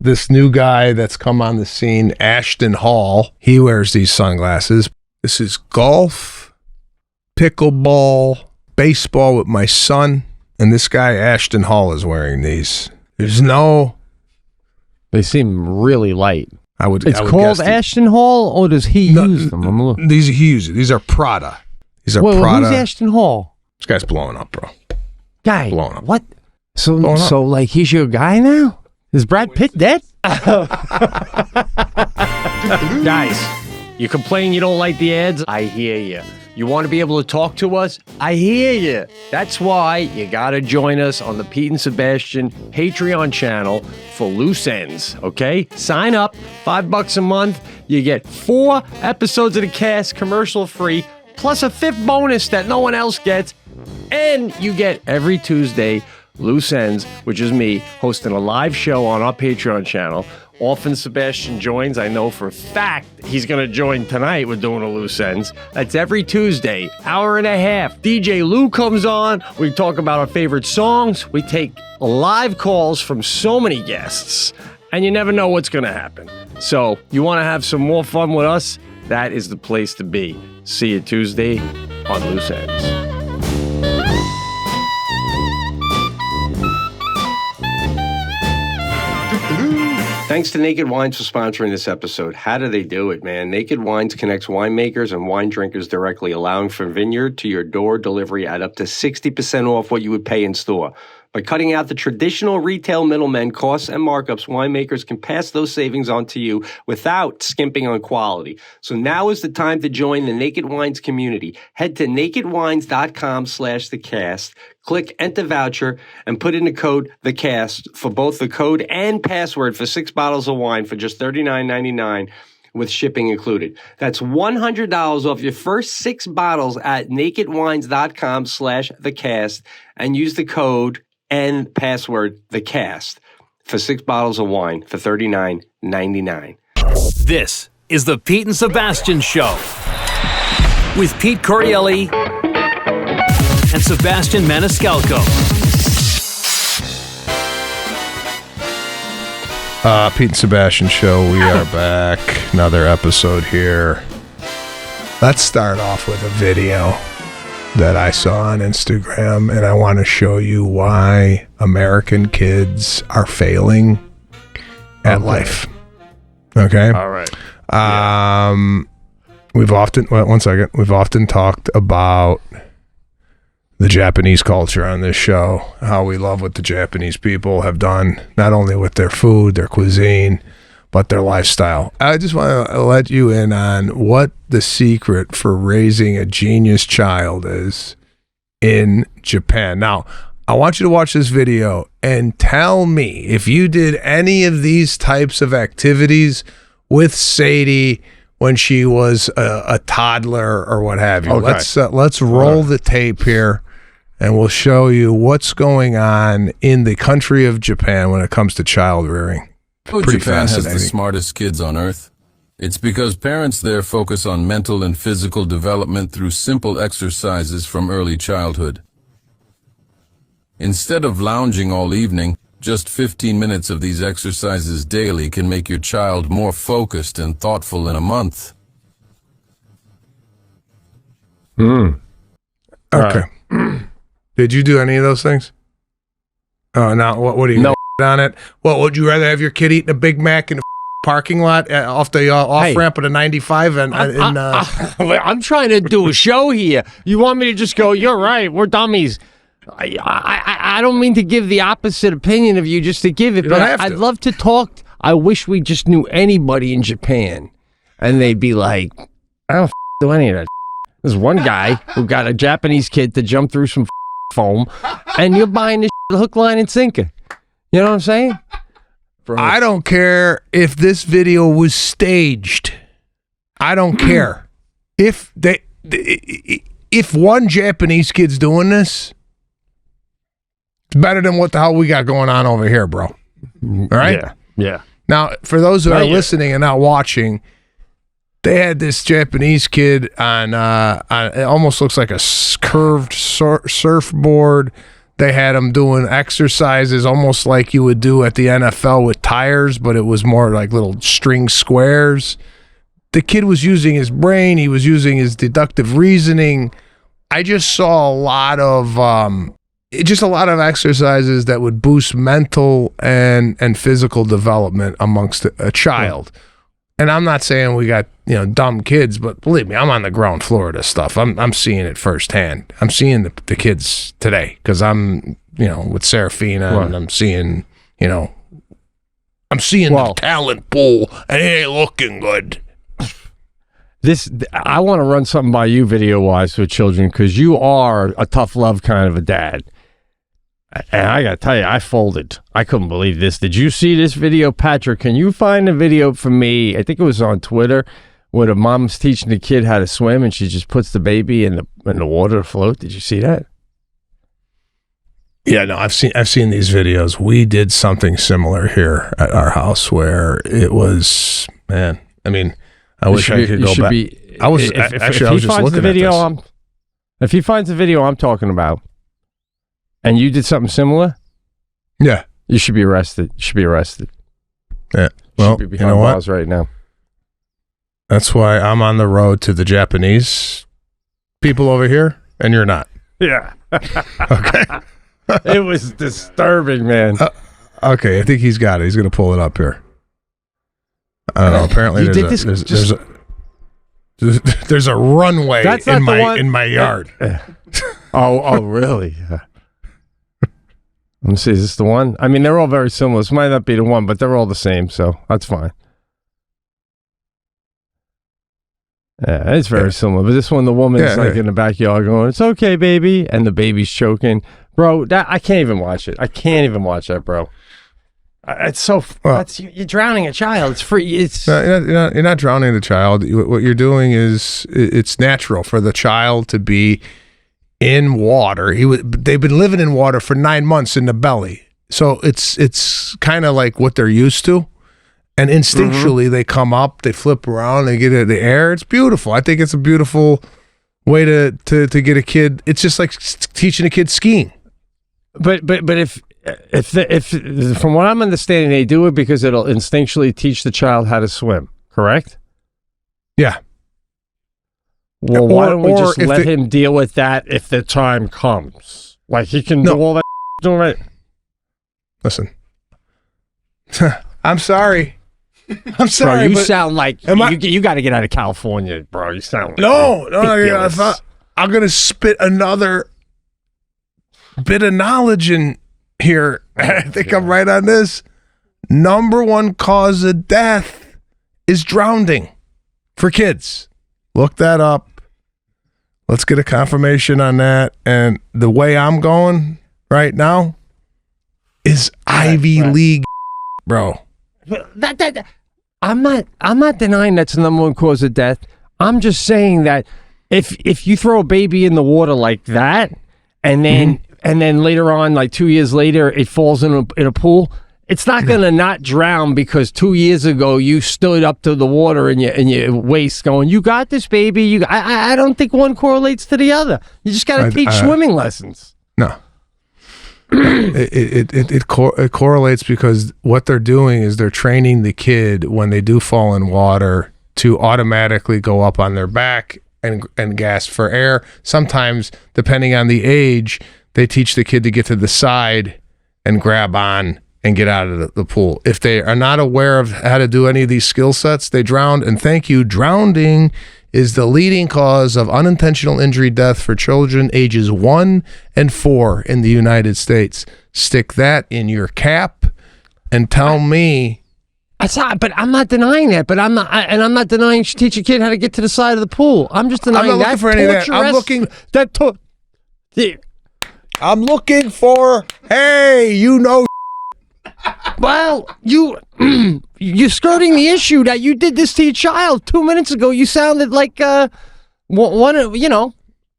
this new guy that's come on the scene, Ashton Hall. He wears these sunglasses. This is golf, pickleball, baseball with my son, and this guy, Ashton Hall, is wearing these. There's no... They seem really light. It's called Ashton Hall, or does he use them? He uses. These are Prada. These are Prada. Who's Ashton Hall? This guy's blowing up, bro. Guy, blowing up. What? So like he's your guy now? Is Brad Pitt dead? Guys, you complain you don't like the ads? I hear you. You want to be able to talk to us? I hear you. That's why you got to join us on the Pete and Sebastian Patreon channel for Loose Ends, okay? Sign up, $5 a month. You get 4 episodes of the cast commercial free, plus a 5th bonus that no one else gets. And you get every Tuesday Loose Ends, which is me hosting a live show on our Patreon channel. Often Sebastian joins. I know for a fact he's going to join tonight. We're doing a Loose Ends. That's every Tuesday, hour and a half. DJ Lou comes on. We talk about our favorite songs. We take live calls from so many guests, and you never know what's going to happen. So you want to have some more fun with us? That is the place to be. See you Tuesday on Loose Ends. Thanks to Naked Wines for sponsoring this episode. How do they do it, man? Naked Wines connects winemakers and wine drinkers directly, allowing from vineyard to your door delivery at up to 60% off what you would pay in store. By cutting out the traditional retail middlemen, costs, and markups, winemakers can pass those savings on to you without skimping on quality. So now is the time to join the Naked Wines community. Head to nakedwines.com/thecast, click Enter Voucher, and put in the code THECAST for both the code and password for 6 bottles of wine for just $39.99. with shipping included. That's $100 off your first 6 bottles at nakedwines.com/thecast and use the code and password THECAST for 6 bottles of wine for $39.99. This is the Pete and Sebastian Show with Pete Correale and Sebastian Maniscalco. Pete and Sebastian Show, we are back. Another episode here. Let's start off with a video that I saw on Instagram, and I want to show you why American kids are failing at life. Okay? All right. We've often talked about the Japanese culture on this show, how we love what the Japanese people have done, not only with their food, their cuisine, but their lifestyle. I just want to let you in on what the secret for raising a genius child is in Japan. Now, I want you to watch this video and tell me if you did any of these types of activities with Sadie when she was a toddler or what have you. Okay. Let's roll the tape here, and we'll show you what's going on in the country of Japan when it comes to child rearing. Japan has the smartest kids on earth. It's because parents there focus on mental and physical development through simple exercises from early childhood. Instead of lounging all evening, just 15 minutes of these exercises daily can make your child more focused and thoughtful in a month. Okay. Did you do any of those things? Oh, now what do you on it? Well, would you rather have your kid eating a Big Mac in a parking lot off the off-ramp at a 95? I'm trying to do a show here. You want me to just go, you're right, we're dummies. I don't mean to give the opposite opinion of you just to give it, but I'd love to talk. I wish we just knew anybody in Japan, and they'd be like, I don't do any of that. There's one guy who got a Japanese kid to jump through some foam, and you're buying this hook, line, and sinker. You know what I'm saying? Bro. I don't care if this video was staged. I don't care. If one Japanese kid's doing this, it's better than what the hell we got going on over here, bro. All right? Yeah. Now, for those who are listening and not watching, they had this Japanese kid on it almost looks like a curved surfboard. They had him doing exercises almost like you would do at the NFL with tires, but it was more like little string squares. The kid was using his brain. He was using his deductive reasoning. I just saw a lot of exercises that would boost mental and physical development amongst a child. And I'm not saying we got, dumb kids, but believe me, I'm on the ground floor of this stuff. I'm seeing it firsthand. I'm seeing the kids today because I'm, with Serafina, and I'm seeing, the talent pool, and it ain't looking good. I want to run something by you video-wise with children because you are a tough love kind of a dad. And I got to tell you, I folded. I couldn't believe this. Did you see this video, Patrick? Can you find a video for me? I think it was on Twitter where the mom's teaching the kid how to swim and she just puts the baby in the water to float. Did you see that? Yeah, no, I've seen these videos. We did something similar here at our house where it was, man. I mean, I wish I could go back. I was just looking at this. If he finds the video I'm talking about, and you did something similar, yeah, you should be arrested. Yeah, well, should be behind bars right now. That's why I'm on the road to the Japanese people over here, and you're not. Yeah. Okay. It was disturbing, man. Okay, I think he's got it. He's going to pull it up here. I don't know. Apparently, there's a runway in my yard. Oh, really? Let me see. Is this the one? I mean, they're all very similar. This might not be the one, but they're all the same, so that's fine. Yeah, it's very similar. But this one, the woman is in the backyard going, "It's okay, baby," and the baby's choking. Bro, I can't even watch it. I can't even watch that, bro. It's so you're drowning a child. It's free. It's you're not drowning the child. What you're doing is it's natural for the child to be in water. They've been living in water for 9 months in the belly, so it's kind of like what they're used to. And instinctually, they come up, they flip around, they get the air. It's beautiful. I think it's a beautiful way to get a kid. It's just like teaching a kid skiing. But if from what I'm understanding, they do it because it'll instinctually teach the child how to swim. Correct? Yeah. Well, why don't we just let him deal with that if the time comes? Like he can do all that. All right. Listen, I'm sorry. I'm sorry. Bro, you sound like you got to get out of California, bro. You sound like no. I'm gonna spit another bit of knowledge in here. I think I'm right on this. Number one cause of death is drowning for kids. Look that up. Let's get a confirmation on that. And the way I'm going right now is Ivy League, bro. I'm not denying that's the number one cause of death. I'm just saying that if you throw a baby in the water like that, and then later on, like 2 years later, it falls in a pool, it's not gonna not drown because 2 years ago you stood up to the water in your waist, going, "You got this, baby." I don't think one correlates to the other. You just got to teach swimming lessons. No. It correlates because what they're doing is they're training the kid when they do fall in water to automatically go up on their back and gasp for air. Sometimes, depending on the age, they teach the kid to get to the side and grab on and get out of the pool. If they are not aware of how to do any of these skill sets, they drown. And thank you, drowning is the leading cause of unintentional injury death for children ages 1 and 4 in the United States. Stick that in your cap and tell me. But I'm not denying that. But I'm not denying you should teach a kid how to get to the side of the pool. I'm just denying I'm not looking for any of that. I'm looking for. Hey, Well, you're skirting the issue that you did this to your child 2 minutes ago. You sounded like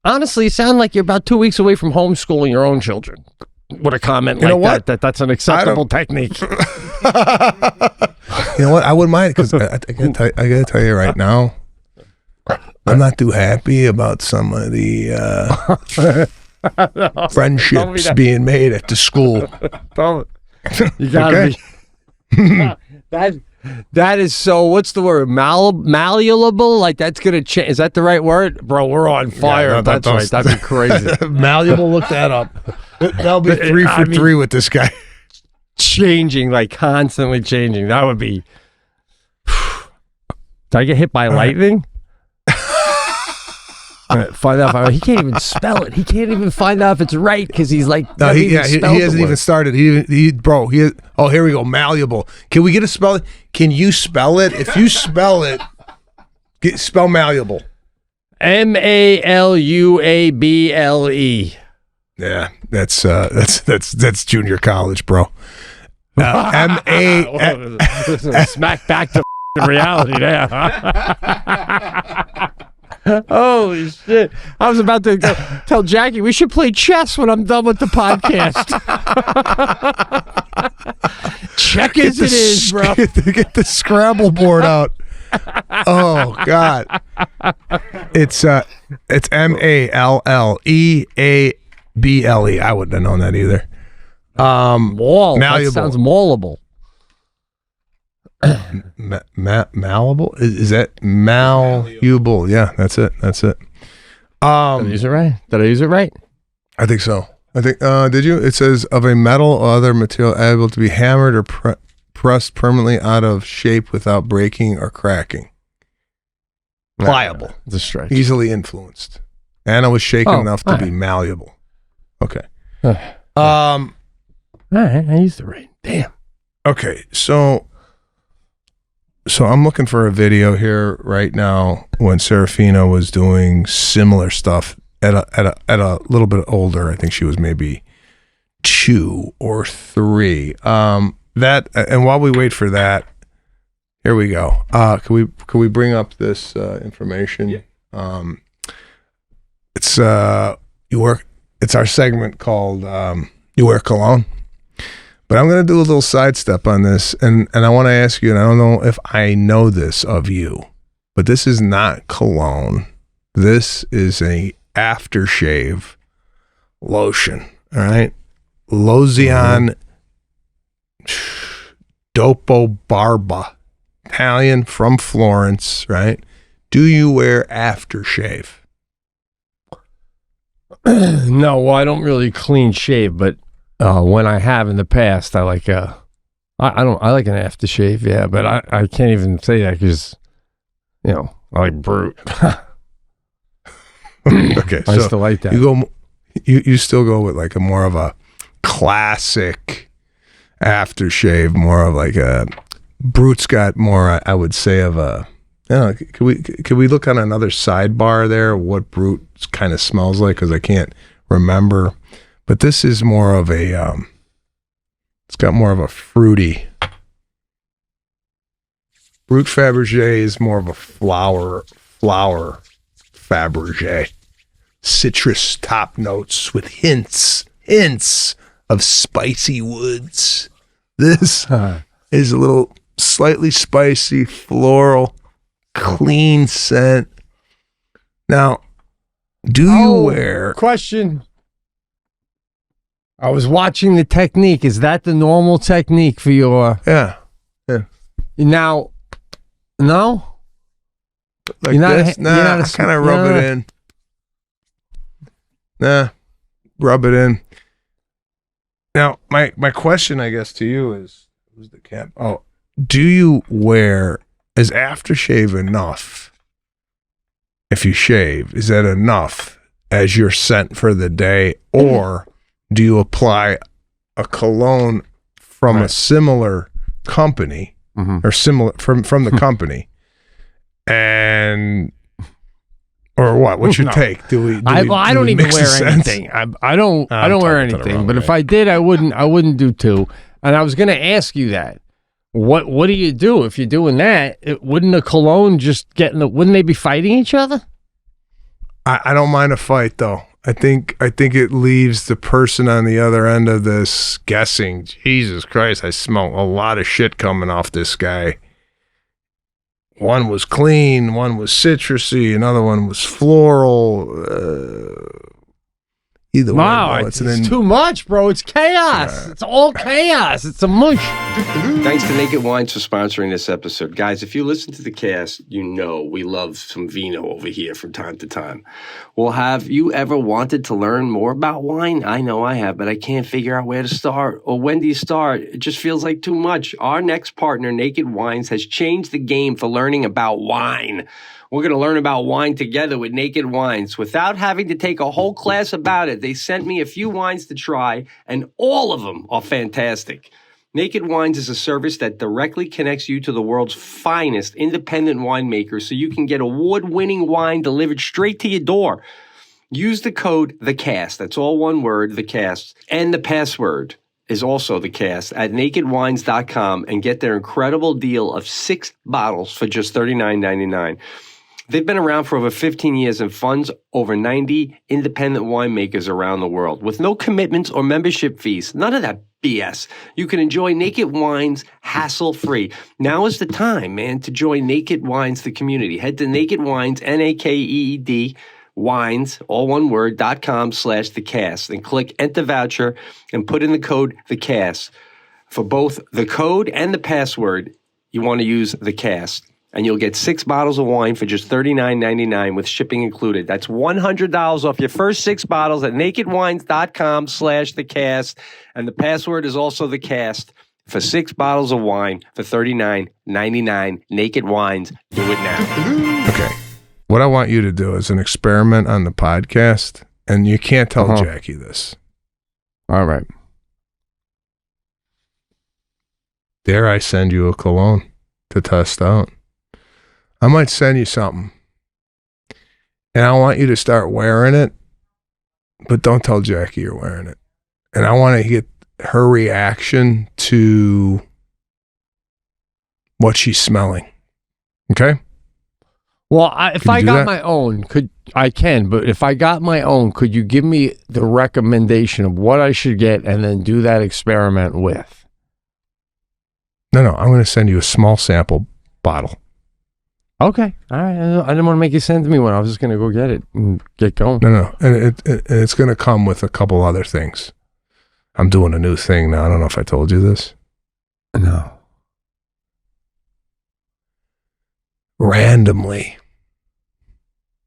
honestly, you sound like you're about 2 weeks away from homeschooling your own children. With a comment that's an acceptable technique. You know what? I wouldn't mind because I gotta tell you right now, I'm not too happy about some of the Friendships being made at the school. You gotta be. That is so. What's the word? Malleable? Like that's gonna change? Is that the right word, bro? We're on fire. Yeah, that's right. That'd be crazy. Malleable. Look that up. That'll be 3 for 3 with this guy. Changing, like constantly changing. That would be. Did I get hit by lightning? Find out if he can't even spell it. He can't even find out if it's right because he's like, no, he hasn't even started. Oh, here we go. Malleable. Can we get a spell? Can you spell it? If you spell it, spell malleable. Maluable. Yeah, that's junior college, bro. Smack back to reality there. Holy shit. I was about to tell Jackie we should play chess when I'm done with the podcast. Check as it is, bro. Get the Scrabble board out. Oh God. It's Malleable. I wouldn't have known that either. Malleable. That sounds malleable. Malleable? Is that malleable? Yeah, that's it. Did I use it right? I think so. Did you? It says of a metal or other material able to be hammered or pressed permanently out of shape without breaking or cracking. Pliable. It's a stretch. Easily influenced. Anna was shaken enough to be malleable. Okay. All right, I used it right. Damn. Okay, so I'm looking for a video here right now when Serafina was doing similar stuff at a little bit older. I think she was maybe 2 or 3. That, and while we wait for that, here we go. Can we bring up this information? Yeah. It's our segment called You Wear Cologne. But I'm going to do a little sidestep on this, and I want to ask you, and I don't know if I know this of you, but this is not cologne. This is a aftershave lotion, all right? Lozion Dopo Barba, Italian from Florence, right? Do you wear aftershave? No, well, I don't really clean shave, but when I have in the past, I like I like an aftershave, yeah, but I can't even say that because, I like Brute. Okay, I still like that. You still go with like a more of a classic aftershave, more of like a Brute's got more, I would say, of a. Could we look on another sidebar there? What Brute kind of smells like? Because I can't remember. But this is more of a, it's got more of a fruity. Brut Fabergé is more of a flower Fabergé. Citrus top notes with hints of spicy woods. This is a little slightly spicy, floral, clean scent. Now, do you wear... Question. I was watching the technique. Is that the normal technique for your... Yeah. Now, no? Like this? Nah, I kind of rub it in. Nah, rub it in. Now, my question, I guess, to you is... Who's the cap? Oh, do you wear... Is aftershave enough? If you shave, is that enough as your scent for the day? Or... do you apply a cologne from a similar company or similar from the company, and or what? What's your take? I don't even wear anything. I don't wear anything. But if I did, I wouldn't do 2. And I was going to ask you that. What do you do if you're doing that? Wouldn't a cologne just wouldn't they be fighting each other? I don't mind a fight though. I think it leaves the person on the other end of this guessing, Jesus Christ, I smell a lot of shit coming off this guy. One was clean, one was citrusy, another one was floral. Either way, Wow, bro, it's too much, bro. It's chaos. It's all chaos. It's a mush. Thanks to Naked Wines for sponsoring this episode. Guys, if you listen to the cast, you know we love some vino over here from time to time. Well, have you ever wanted to learn more about wine? I know I have, but I can't figure out where to start or when do you start? It just feels like too much. Our next partner, Naked Wines, has changed the game for learning about wine. We're going to learn about wine together with Naked Wines without having to take a whole class about it. They sent me a few wines to try, and all of them are fantastic. Naked Wines is a service that directly connects you to the world's finest independent winemakers so you can get award-winning wine delivered straight to your door. Use the code THECAST, that's all one word, THECAST, and the password is also THECAST at nakedwines.com and get their incredible deal of 6 bottles for just $39.99. They've been around for over 15 years and funds over 90 independent winemakers around the world with no commitments or membership fees. None of that BS. You can enjoy Naked Wines hassle-free. Now is the time, man, to join Naked Wines, the community. Head to Naked Wines, NAKED, wines, all one word, .com/TheCast, and click Enter Voucher and put in the code THECAST. For both the code and the password, you want to use THECAST. And you'll get 6 bottles of wine for just $39.99 with shipping included. That's $100 off your first 6 bottles at nakedwines.com/TheCast. And the password is also TheCast for 6 bottles of wine for $39.99. Naked Wines. Do it now. Okay. What I want you to do is an experiment on the podcast, and you can't tell Jackie this. All right. Dare I send you a cologne to test out? I might send you something, and I want you to start wearing it, but don't tell Jackie you're wearing it. And I want to get her reaction to what she's smelling. Okay? Well, if I got that? my own, but if I got my own, could you give me the recommendation of what I should get and then do that experiment with? No, I'm going to send you a small sample bottle. Okay. All right. I didn't want to make you send me one. I was just going to go get it and get going. No. And it's going to come with a couple other things. I'm doing a new thing now. I don't know if I told you this. No. Randomly,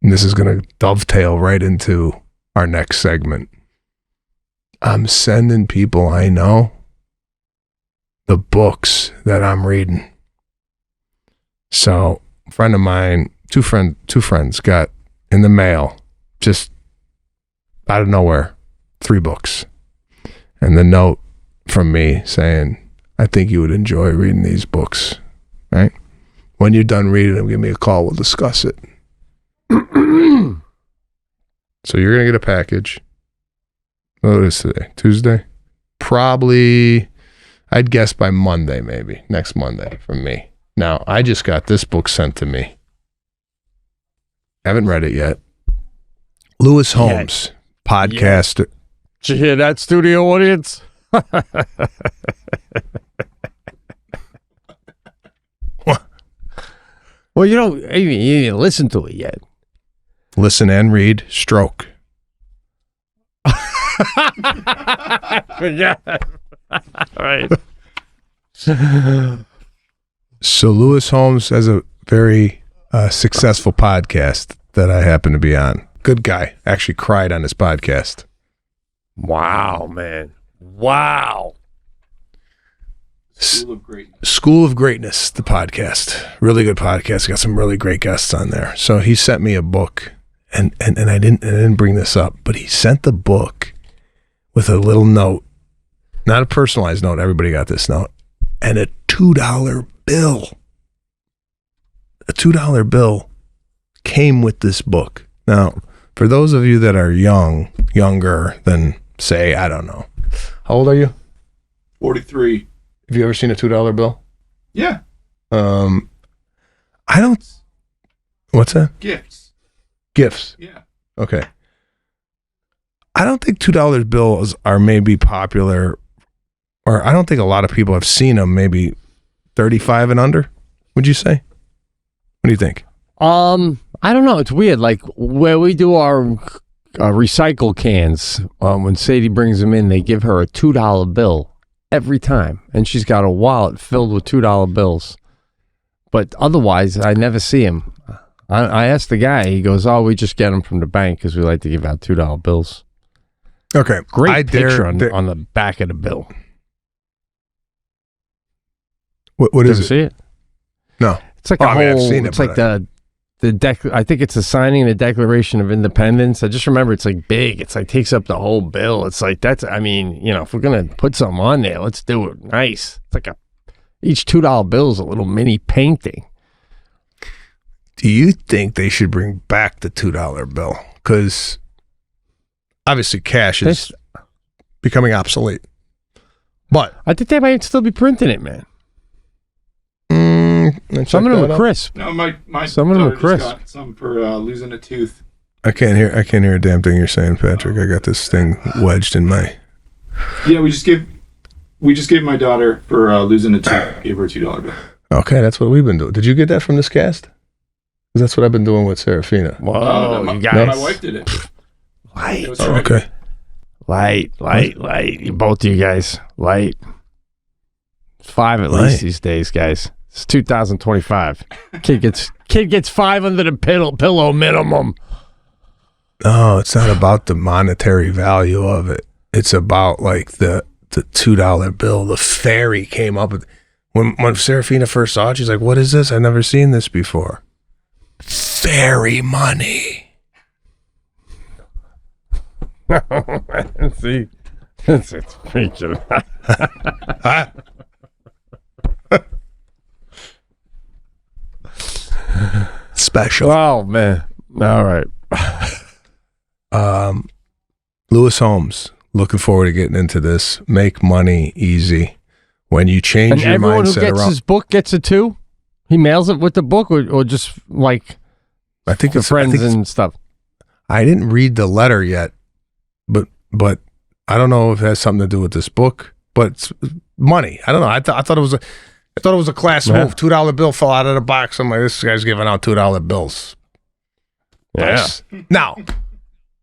and this is going to dovetail right into our next segment, I'm sending people I know the books that I'm reading. So a friend of mine, two friends got in the mail, just out of nowhere, 3 books. And the note from me saying, I think you would enjoy reading these books, right? When you're done reading them, give me a call. We'll discuss it. So you're going to get a package. What is today? Tuesday? Probably, I'd guess by Monday, maybe. Next Monday from me. Now, I just got this book sent to me. Haven't read it yet. Lewis Holmes, podcaster. Did you hear that, studio audience? Well, you didn't listen to it yet. Listen and read, stroke. Yeah. All right. So Lewis Holmes has a very successful podcast that I happen to be on. Good guy. Actually cried on his podcast. Wow, man. Wow. School of Greatness, the podcast. Really good podcast. Got some really great guests on there. So he sent me a book, and I didn't bring this up, but he sent the book with a little note, not a personalized note. Everybody got this note, and a $2 bill. A $2 bill came with this book. Now, for those of you that are younger than, say, I don't know, how old are you? 43. Have you ever seen a $2 bill? Yeah. I don't. What's that? Gifts. Gifts. Yeah. Okay. I don't think $2 bills are maybe popular, or I don't think a lot of people have seen them. Maybe 35 and under. Would you say? What do you think? I don't know. It's weird. Like where we do our recycle cans. When Sadie brings them in, they give her a $2 bill every time, and she's got a wallet filled with $2 bills. But otherwise, I never see him. I asked the guy. He goes, "Oh, we just get them from the bank because we like to give out $2 bills." Okay, Great picture on the back of the bill. What is it? See it? No, it's like I've seen it. It's like I think it's a signing the Declaration of Independence. I just remember it's like big. It's like takes up the whole bill. It's like if we're gonna put something on there, let's do it nice. It's like each $2 bill is a little mini painting. Do you think they should bring back the $2 bill? Because obviously cash is becoming obsolete. But I think they might still be printing it, man. Some of them are crisp. No, my some of them are crisp. Got some for losing a tooth. I can't hear a damn thing you're saying, Patrick. I got this thing wedged in my. Yeah, we just gave my daughter for losing a tooth. Gave her a $2 bill. Okay, that's what we've been doing. Did you get that from this cast? Because that's what I've been doing with Serafina. Whoa, no, you guys. My wife did it. Light. Okay. Light. Both of you guys. Light. 5 at least these days, guys. It's 2025. Kid gets 5 under the pillow minimum. No, it's not about the monetary value of it. It's about like the $2 bill. The fairy came up with when Serafina first saw it. She's like, "What is this? I've never seen this before." Fairy money. See, it's preaching. Special. Oh man! All right. Lewis Holmes. Looking forward to getting into this. Make money easy. When you change and your everyone mindset who gets around, his book gets it too. He mails it with the book, or just like I think the friends and stuff. I didn't read the letter yet, but I don't know if it has something to do with this book. But it's money. I don't know. I thought it was a class move. $2 bill fell out of the box. I'm like, this guy's giving out $2 bills. Yeah. Nice. Now,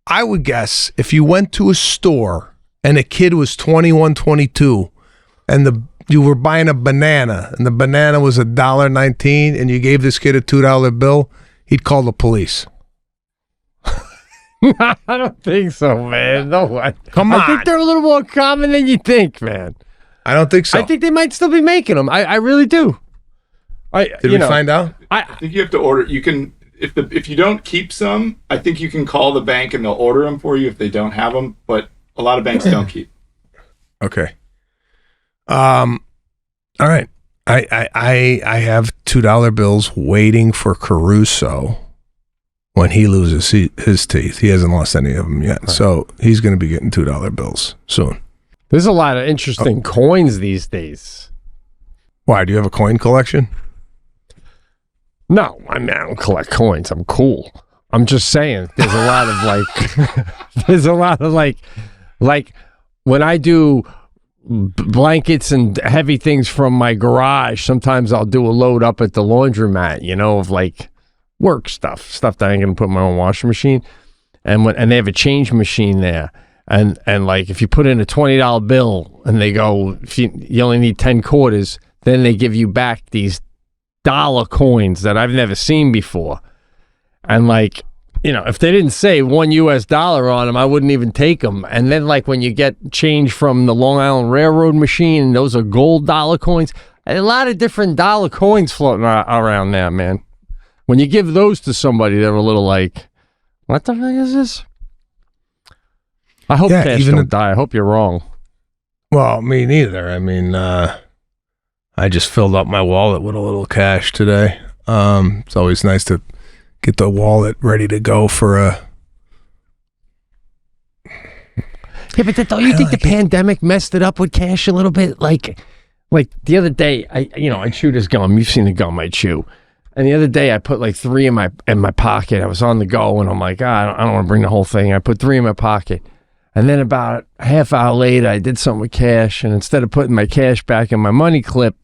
I would guess if you went to a store and a kid was 21, 22, and you were buying a banana, and the banana was $1.19, and you gave this kid a $2 bill, he'd call the police. I don't think so, man. No, Come on. I think they're a little more common than you think, man. I don't think so. I think they might still be making them. I really do. Did we find out? I think you have to order. You can if you don't keep some, I think you can call the bank and they'll order them for you if they don't have them. But a lot of banks don't keep. Okay. All right. I have $2 bills waiting for Caruso when he loses his teeth. He hasn't lost any of them yet, right. So he's going to be getting $2 bills soon. There's a lot of interesting coins these days. Why? Do you have a coin collection? No, I don't collect coins. I'm cool. I'm just saying there's a lot of like when I do blankets and heavy things from my garage, sometimes I'll do a load up at the laundromat, of like work stuff that I ain't gonna put in my own washing machine. And they have a change machine there. And like if you put in a $20 bill and they go, if you only need 10 quarters, then they give you back these dollar coins that I've never seen before. And like, if they didn't say $1 US on them, I wouldn't even take them. And then like when you get change from the Long Island Railroad machine, those are gold dollar coins. A lot of different dollar coins floating around there, man. When you give those to somebody, they're a little like, what the heck is this? I hope cash don't die. I hope you're wrong. Well, me neither. I mean, I just filled up my wallet with a little cash today. It's always nice to get the wallet ready to go for a... Yeah, but don't you think the pandemic messed it up with cash a little bit? Like the other day, I chew this gum. You've seen the gum I chew. And the other day, I put like 3 in my pocket. I was on the go, and I'm like, I don't want to bring the whole thing. I put 3 in my pocket. And then about a half hour later, I did something with cash, and instead of putting my cash back in my money clip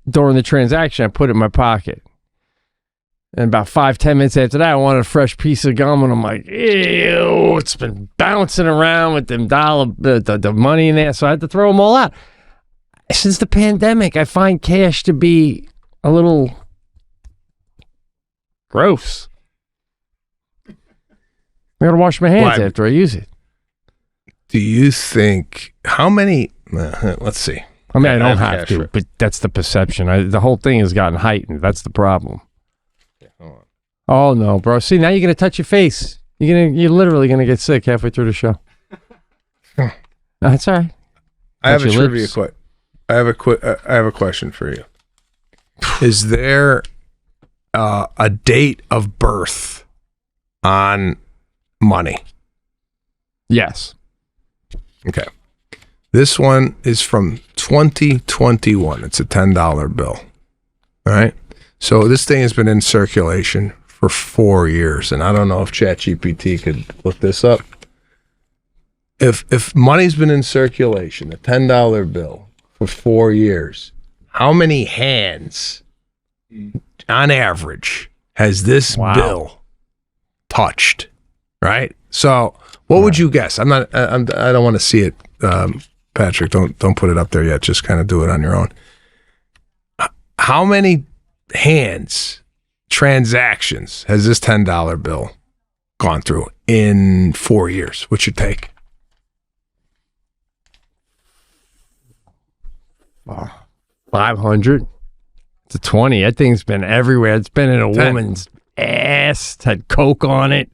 during the transaction, I put it in my pocket. And about 5-10 minutes after that, I wanted a fresh piece of gum, and I'm like, ew, it's been bouncing around with them the money in there, so I had to throw them all out. Since the pandemic, I find cash to be a little gross. I gotta wash my hands after I use it. Do you think, how many, let's see. I mean, I don't have to, but that's the perception. The whole thing has gotten heightened. That's the problem. Oh no, bro! See, now you're gonna touch your face. You're literally gonna get sick halfway through the show. No, that's all right. I have a trivia question. I have a question for you. Is there a date of birth on money? Yes. Okay. This one is from 2021. It's a $10 bill. All right. So this thing has been in circulation for 4 years, and I don't know if ChatGPT could look this up. If money's been in circulation, a $10 bill for 4 years, how many hands, on average, has this bill touched? Right. So, what would you guess? I don't want to see it, Patrick. Don't put it up there yet. Just kind of do it on your own. How many transactions has this $10 bill gone through in 4 years? What's your take? 500 to 20. That thing's been everywhere. It's been in a woman's ass. It's had Coke on it.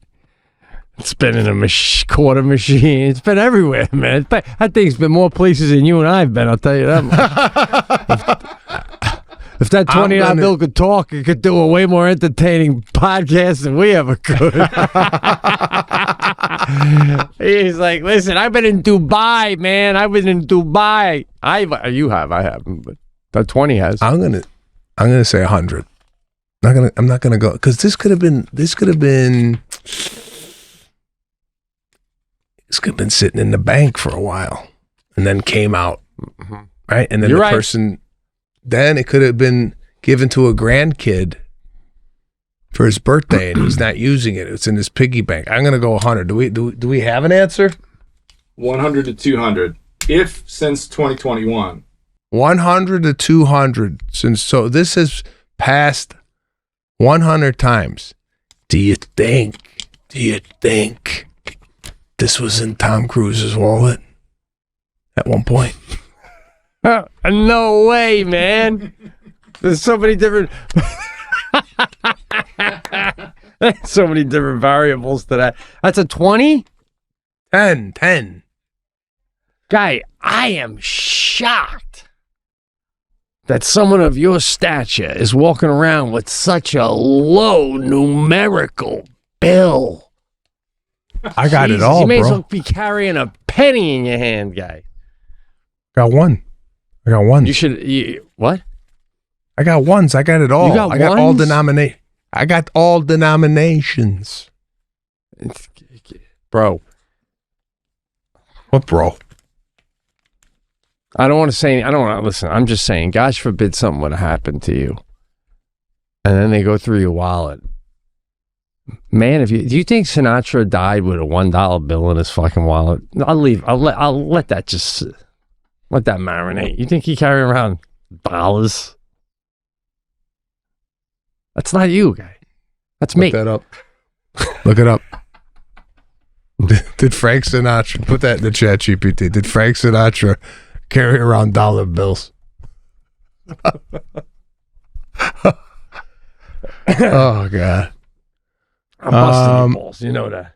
It's been in a quarter machine. It's been everywhere, man. That thing's been more places than you and I have been. I'll tell you that much. If that $20 bill could talk, it could do a way more entertaining podcast than we ever could. He's like, listen, I've been in Dubai, man. I've been in Dubai. You have, I haven't, but that 20 has. I'm gonna say 100. I'm not gonna go, because this could have been sitting in the bank for a while, and then came out, right? And then person. Then it could have been given to a grandkid for his birthday, and he's not using it. It's in his piggy bank. I'm going to go 100. Do we have an answer? 100 to 200. If since 2021. 100 to 200 since. So this has passed 100 times. Do you think this was in Tom Cruise's wallet at one point? No way, man. There's so many different variables to that. That's a 20? 10. Guy, I am shocked that someone of your stature is walking around with such a low numerical bill. I got it all, you may bro. as well be carrying a penny in your hand, guy. Got one. I got ones. What? I got ones. I got it all. You got I got all denominations. Bro. What, bro? I don't want to listen. I'm just saying, gosh forbid something would have happened to you. And then they go through your wallet. Man, do you think Sinatra died with a $1 bill in his fucking wallet? I'll let that just... Let that marinate. You think he carry around dollars? That's not you, guy. That's me. Look that up. Look it up. Did Frank Sinatra, put that in the chat GPT, did Frank Sinatra carry around dollar bills? Oh, God. I'm busting your balls. You know that.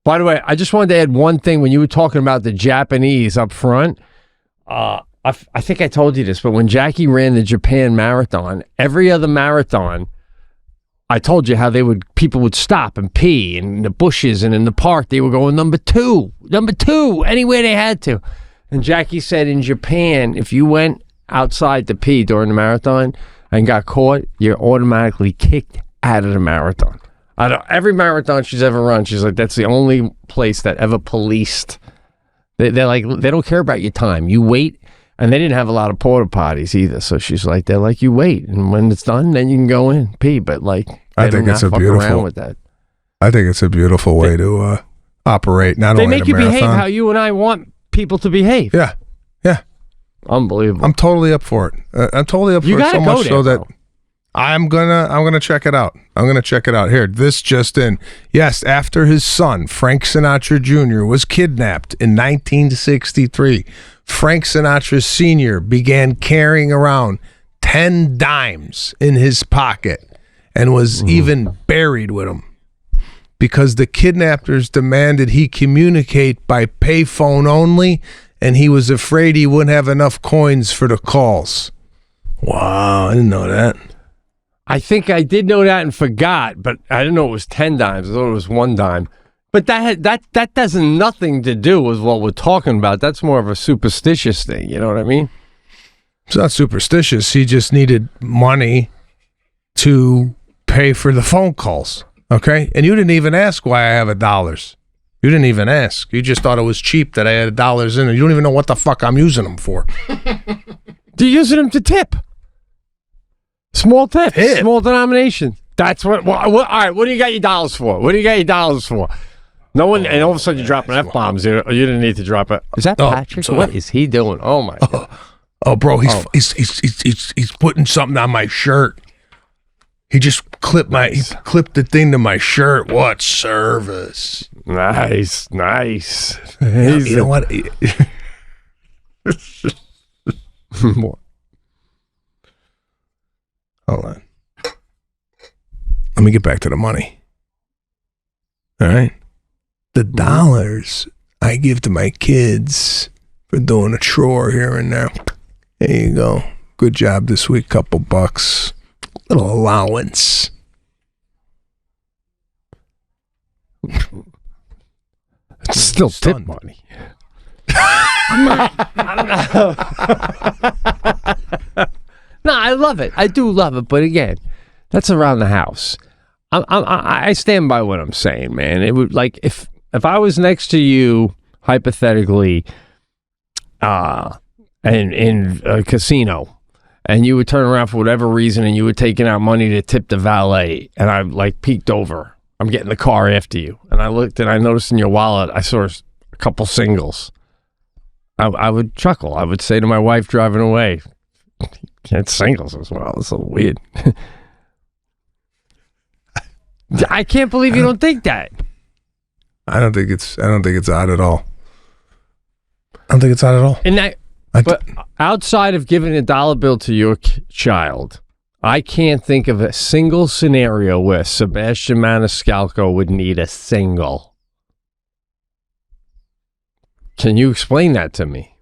By the way, I just wanted to add one thing. When you were talking about the Japanese up front, I think I told you this, but when Jackie ran the Japan marathon, every other marathon, I told you how people would stop and pee in the bushes and in the park. They were going number two, anywhere they had to. And Jackie said in Japan, if you went outside to pee during the marathon and got caught, you're automatically kicked out of the marathon. Every marathon she's ever run, she's like, that's the only place that ever policed. They're like, they don't care about your time. You wait And they didn't have a lot of porta potties either. So she's like, they're like, you wait. And when it's done, then you can go in, pee. But like, I think it's a beautiful, with that. I think it's a beautiful way to operate. Not they only make you marathon. behave how you and I want people to behave. Yeah. Unbelievable. I'm totally up for it. I'm totally up for it so much so that I'm gonna check it out. I'm gonna check it out. Here, this just in. Yes, after his son, Frank Sinatra Jr., was kidnapped in 1963, Frank Sinatra Sr. began carrying around 10 dimes in his pocket and was even buried with them because the kidnappers demanded he communicate by payphone only, and he was afraid he wouldn't have enough coins for the calls. Wow, I didn't know that. I think I did know that and forgot, but I didn't know it was 10 dimes. I thought it was 1 dime. But that has nothing to do with what we're talking about. That's more of a superstitious thing. You know what I mean? It's not superstitious. He just needed money to pay for the phone calls. Okay? And you didn't even ask why I have $1. You didn't even ask. You just thought it was cheap that I had $1 in it. You don't even know what the fuck I'm using them for. You're using them to tip. Small tip. Small denomination. That's what all right, what do you got your dollars for? What do you got your dollars for? No one, and all of a sudden you're dropping F-bombs. You didn't need to drop it. Is that Patrick? What is he doing? Oh, my God. Oh, bro, he's putting something on my shirt. He just clipped the thing to my shirt. What service? Nice. You know what? Hold on. Let me get back to the money. All right? The dollars I give to my kids for doing a chore here and there. There you go. Good job this week. Couple bucks. Little allowance. It's still tip money. I don't know. No, I love it. I do love it. But again, that's around the house. I stand by what I'm saying, man. It would, like, if I was next to you, hypothetically, in a casino, and you would turn around for whatever reason, and you were taking out money to tip the valet, and I like peeked over. I'm getting the car after you, and I looked, and I noticed in your wallet, I saw a couple singles. I would chuckle. I would say to my wife driving away, "Can't singles as well. It's so weird." I can't believe you don't think that. I don't think it's odd at all. I don't think it's odd at all. And but outside of giving a dollar bill to your child, I can't think of a single scenario where Sebastian Maniscalco would need a single. Can you explain that to me?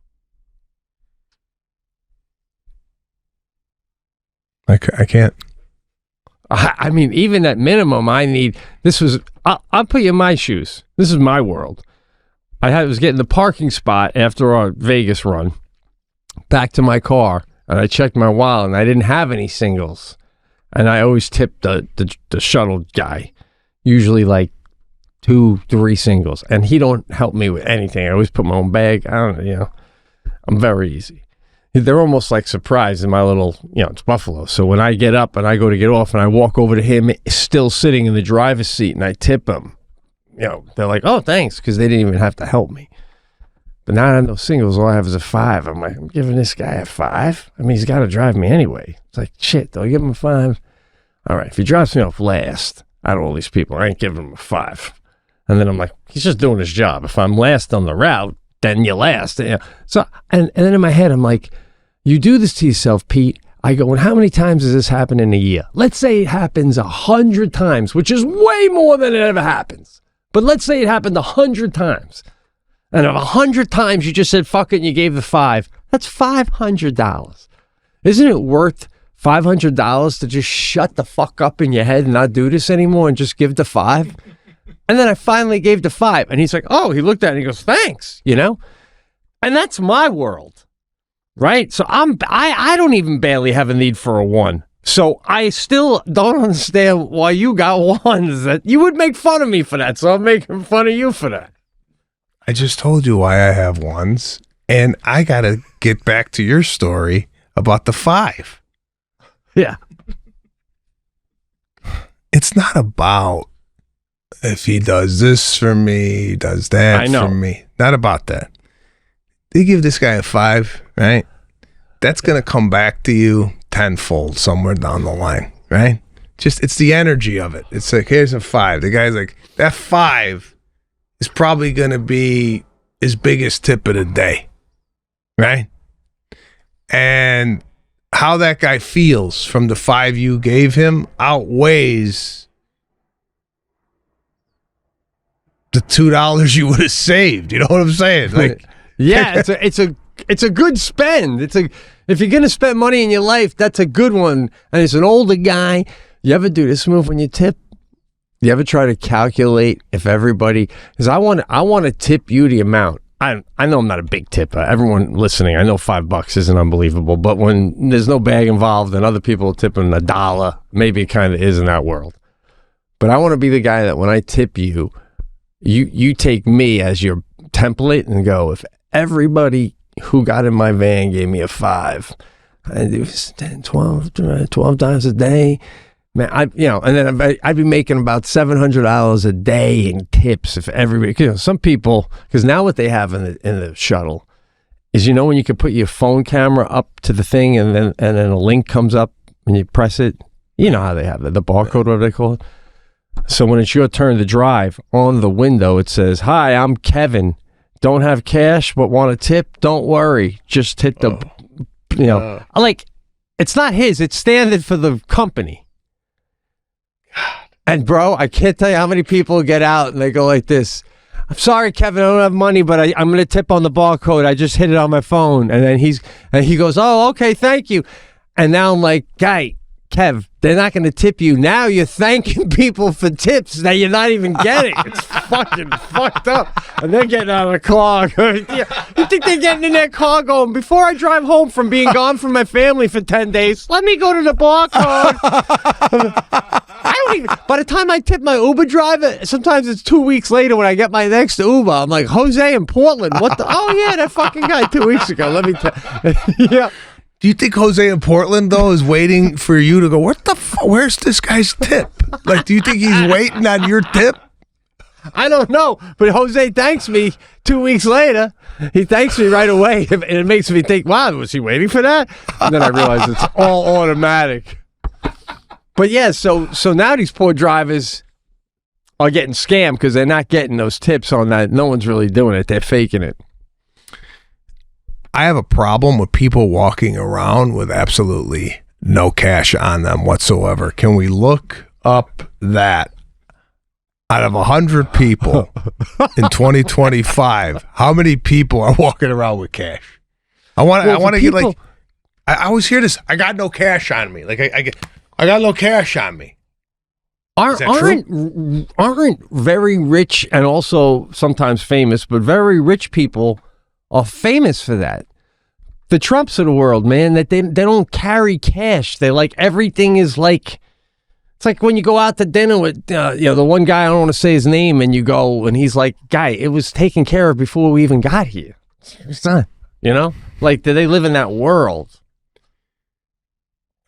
I can't. I mean, even at minimum, I need. I'll put you in my shoes. This is my world. I was getting the parking spot after our Vegas run, back to my car, and I checked my wallet, and I didn't have any singles. And I always tip the shuttle guy, usually like 2-3 singles, and he don't help me with anything. I always put my own bag. I don't know, I'm very easy. They're almost like surprised in my little, it's Buffalo. So when I get up and I go to get off and I walk over to him, still sitting in the driver's seat, and I tip him, they're like, "Oh, thanks," because they didn't even have to help me. But now I have no singles. All I have is a 5. I'm like, I'm giving this guy a 5? I mean, he's got to drive me anyway. It's like, shit, though. Give him a 5. All right, if he drives me off last, out of all these people, I ain't giving him a 5. And then I'm like, he's just doing his job. If I'm last on the route, then you last. So, and then in my head, I'm like, you do this to yourself, Pete. I go, and how many times does this happen in a year? Let's say it happens 100 times, which is way more than it ever happens. But let's say it happened 100 times. And if 100 times you just said, fuck it, and you gave the 5, that's $500. Isn't it worth $500 to just shut the fuck up in your head and not do this anymore and just give the 5? And then I finally gave the 5, and he's like, oh, he looked at it and he goes, thanks, And that's my world. Right? So I don't even barely have a need for a 1. So I still don't understand why you got 1s. That you would make fun of me for that. So I'm making fun of you for that. I just told you why I have 1s, And I got to get back to your story about the 5. Yeah. It's not about if he does this for me, he does that for me. Not about that. They give this guy a 5, right? That's going to come back to you tenfold somewhere down the line, right? Just, it's the energy of it. It's like, here's a 5. The guy's like, that 5 is probably going to be his biggest tip of the day, right? And how that guy feels from the 5 you gave him outweighs the $2 you would have saved. You know what I'm saying? Like, yeah, it's a good spend. If you're gonna spend money in your life, that's a good one. And it's an older guy. You ever do this move when you tip? You ever try to calculate if everybody? Because I want to tip you the amount. I know I'm not a big tipper. Everyone listening, I know $5 isn't unbelievable, but when there's no bag involved and other people are tipping $1, maybe it kind of is in that world. But I want to be the guy that when I tip you, you take me as your template and go, if everybody who got in my van gave me a 5, and it was 12 times a day, man, and then I'd be making about $700 a day in tips if everybody, some people, because now what they have in the shuttle is, when you can put your phone camera up to the thing and then a link comes up and you press it, how they have it, the barcode, whatever they call it. So when it's your turn to drive, on the window it says, "Hi, I'm Kevin. Don't have cash, but want a tip? Don't worry. Just hit the, like, it's not his. It's standard for the company." And bro, I can't tell you how many people get out and they go like this. "I'm sorry, Kevin, I don't have money, but I'm going to tip on the barcode. I just hit it on my phone." And then he goes, "Oh, okay, thank you." And now I'm like, Kev, they're not going to tip you. Now you're thanking people for tips that you're not even getting. It's fucking fucked up. And they're getting out of the car. You think they're getting in their car going, "Before I drive home from being gone from my family for 10 days, let me go to the barcode." By the time I tip my Uber driver, sometimes it's 2 weeks later when I get my next Uber. I'm like, "Jose in Portland, what the?" "Oh yeah, that fucking guy 2 weeks ago. Let me tell." Yeah. Do you think Jose in Portland, though, is waiting for you to go, where's this guy's tip? Like, do you think he's waiting on your tip? I don't know, but Jose thanks me 2 weeks later. He thanks me right away, and it makes me think, wow, was he waiting for that? And then I realize it's all automatic. But yeah, so now these poor drivers are getting scammed because they're not getting those tips on that. No one's really doing it. They're faking it. I have a problem with people walking around with absolutely no cash on them whatsoever. Can we look up that out of 100 people in 2025, how many people are walking around with cash? I want to get like, I always hear this. I got no cash on me. Like I got no cash on me. Aren't very rich and also sometimes famous, but very rich people are famous for that. The Trumps of the world, man, that they don't carry cash. They like everything is like, it's like when you go out to dinner with the one guy, I don't want to say his name, and you go and he's like, "Guy, it was taken care of before we even got here." It's not, like, do they live in that world?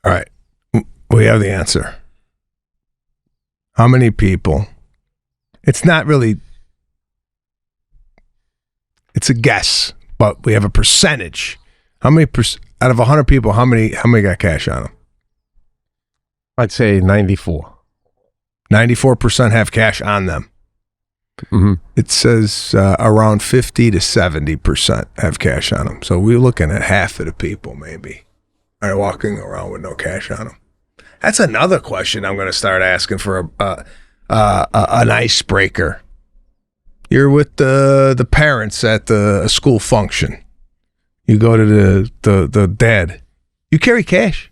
All right, we have the answer. How many people? It's not really. It's a guess, but we have a percentage. How many out of 100 people? How many got cash on them? I'd say 94. 94% have cash on them. Mm-hmm. It says around 50 to 70% have cash on them. So we're looking at half of the people maybe are walking around with no cash on them. That's another question I'm going to start asking for an icebreaker. You're with the parents at a school function. You go to the dad. You carry cash.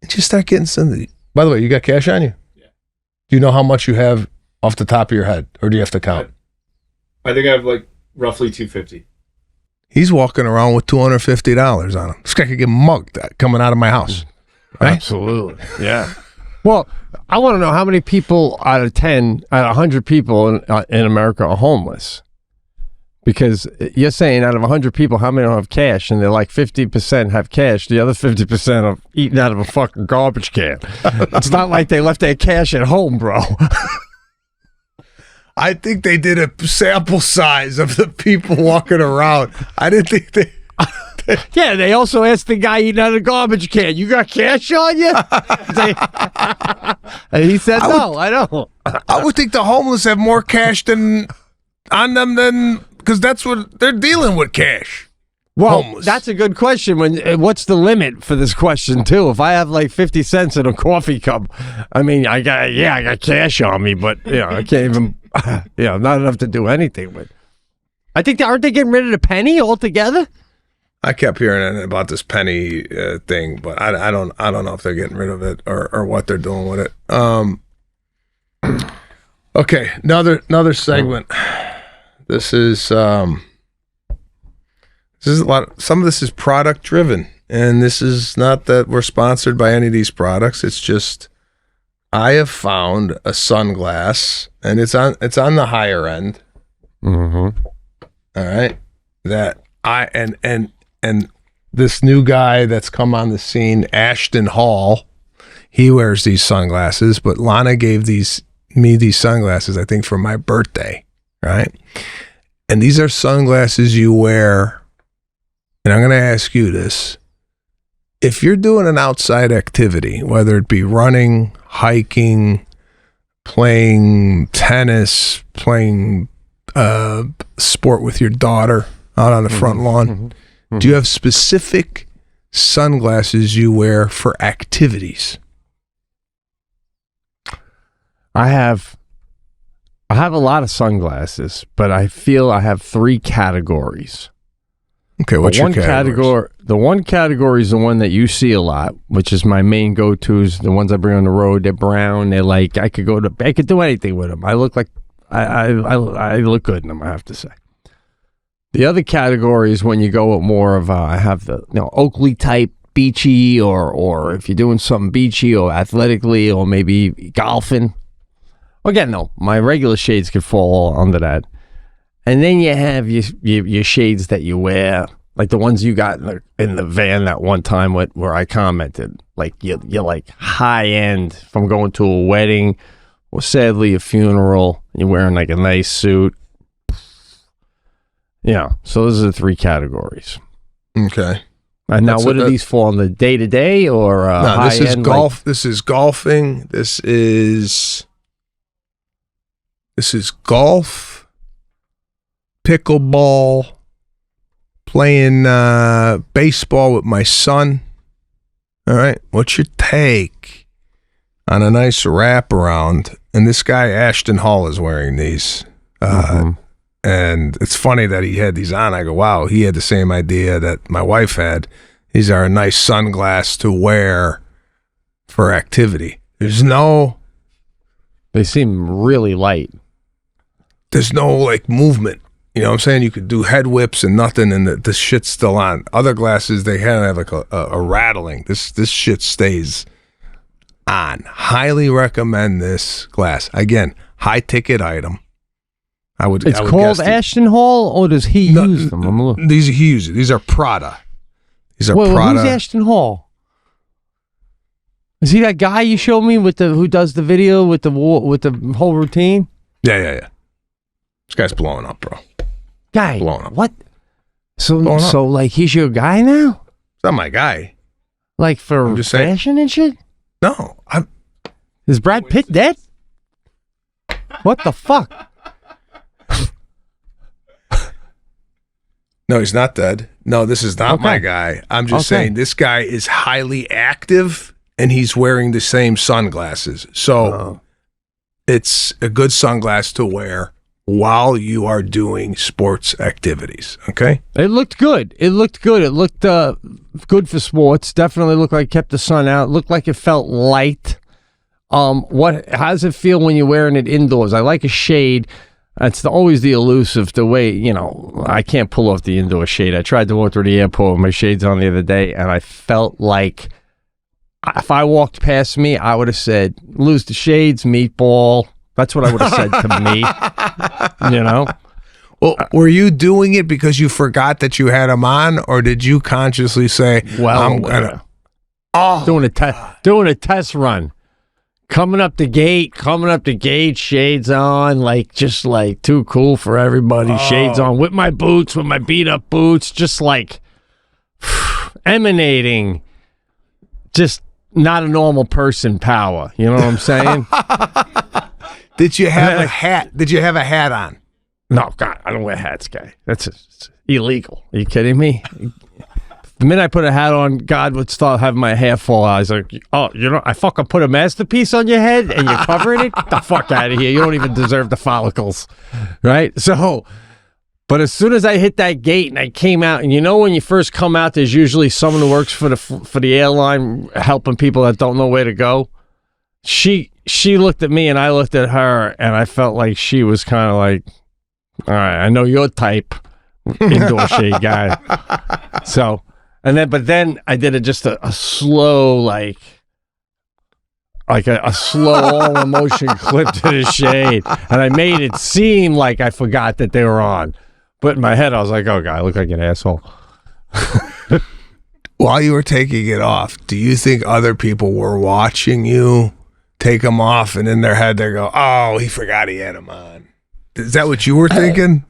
And just start getting some. By the way, you got cash on you? Yeah. Do you know how much you have off the top of your head? Or do you have to count? I think I have like roughly $250. He's walking around with $250 on him. This guy could get mugged coming out of my house. Right? Absolutely. Yeah. Well, I want to know how many people out of 100 people in America are homeless. Because you're saying out of 100 people, how many don't have cash? And they're like 50% have cash. The other 50% are eating out of a fucking garbage can. It's not like they left their cash at home, bro. I think they did a sample size of the people walking around. I didn't think they... Yeah, they also asked the guy eating out of a garbage can, you got cash on you? And he said, no, I don't. I would think the homeless have more cash on them than... Because that's what they're dealing with, cash. Well, homeless. That's a good question. What's the limit for this question, too? If I have like 50 cents in a coffee cup, I mean, I got cash on me, but, I can't even, not enough to do anything with. I think, aren't they getting rid of the penny altogether? I kept hearing about this penny thing, but I don't know if they're getting rid of it or what they're doing with it. Okay, another segment. This is a lot. Some of this is product driven, and this is not that we're sponsored by any of these products. It's just I have found a sunglass, and it's on the higher end. Mm-hmm. All right, that I and this new guy that's come on the scene, Ashton Hall, he wears these sunglasses, but Lana gave me these sunglasses, I think, for my birthday, right? And these are sunglasses you wear, and I'm going to ask you this. If you're doing an outside activity, whether it be running, hiking, playing tennis, playing sport with your daughter out on the front lawn, do you have specific sunglasses you wear for activities? I have a lot of sunglasses, but I feel I have 3 categories. Okay, what's your categories? The one category is the one that you see a lot, which is my main go-tos. The ones I bring on the road, they're brown. They're like I could do anything with them. I look like I look good in them, I have to say. The other category is when you go with more of I have the Oakley type beachy, or if you're doing something beachy or athletically or maybe golfing. Again, no, my regular shades could fall under that. And then you have your shades that you wear, like the ones you got in the van that one time where I commented, like you're like high end from going to a wedding or sadly a funeral. You're wearing like a nice suit. Yeah, so those are the 3 categories. Okay. And now, what do these fall on the day to day or no? This is end, golf. Like, this is golfing. This is golf, pickleball, playing baseball with my son. All right, what's your take on a nice wraparound? And this guy Ashton Hall is wearing these. And it's funny that he had these on. I go, wow, he had the same idea that my wife had. These are a nice sunglass to wear for activity. They seem really light. There's no like movement. You know what I'm saying? You could do head whips and nothing, and the shit's still on. Other glasses, they kind of have like a rattling. This shit stays on. Highly recommend this glass. Again, high ticket item. It's called Ashton Hall, or does he use them? He uses. These are Prada. Prada. Who's Ashton Hall? Is he that guy you showed me who does the video with the whole routine? Yeah. This guy's blowing up, bro. Blowing up. What? So like he's your guy now? It's not my guy. Like for fashion and shit? No, Is Brad Pitt dead? What the fuck? No, he's not dead. No, this is not my guy. I'm just saying this guy is highly active and he's wearing the same sunglasses. So it's a good sunglass to wear while you are doing sports activities. Okay? It looked good. It looked good for sports. Definitely looked like it kept the sun out. Looked like it felt light. How does it feel when you're wearing it indoors? I like a shade. That's always the elusive, the way, I can't pull off the indoor shade. I tried to walk through the airport with my shades on the other day, and I felt like if I walked past me, I would have said, lose the shades, meatball. That's what I would have said to me, Well, were you doing it because you forgot that you had them on, or did you consciously say, I'm gonna doing a test run, coming up the gate, shades on, like just like too cool for everybody, shades on, with my beat up boots, just like emanating just not a normal person power. You know what I'm saying? Did you have a hat? Did you have a hat on? No, God, I don't wear hats, guy. It's illegal. Are you kidding me? The minute I put a hat on, God would start having my hair fall out. I was like, oh, I fucking put a masterpiece on your head and you're covering it? Get the fuck out of here. You don't even deserve the follicles. Right? So, but as soon as I hit that gate and I came out, and when you first come out, there's usually someone who works for the airline helping people that don't know where to go. She looked at me and I looked at her, and I felt like she was kind of like, all right, I know your type, indoor shade guy. So, but then I did just a slow, like a slow all emotion clip to the shade, and I made it seem like I forgot that they were on. But in my head, I was like, oh, God, I look like an asshole. While you were taking it off, do you think other people were watching you take them off, and in their head they go, oh, he forgot he had them on? Is that what you were thinking?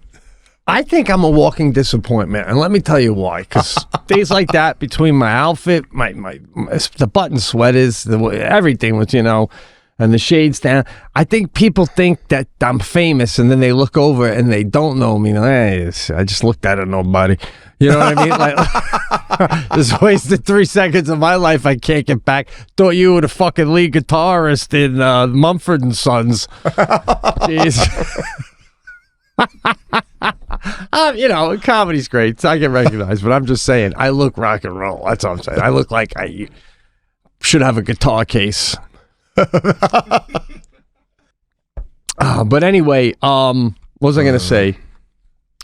I think I'm a walking disappointment, and let me tell you why. Because days like that, between my outfit, my the button sweaters, everything was, and the shades down, I think people think that I'm famous, and then they look over and they don't know me. Hey, I just looked at nobody. You know what I mean? Like, just wasted 3 seconds of my life I can't get back. Thought you were the fucking lead guitarist in Mumford & Sons. Jeez. Comedy's great. I get recognized, but I'm just saying, I look rock and roll. That's all I'm saying. I look like I should have a guitar case. But anyway, what was I going to say?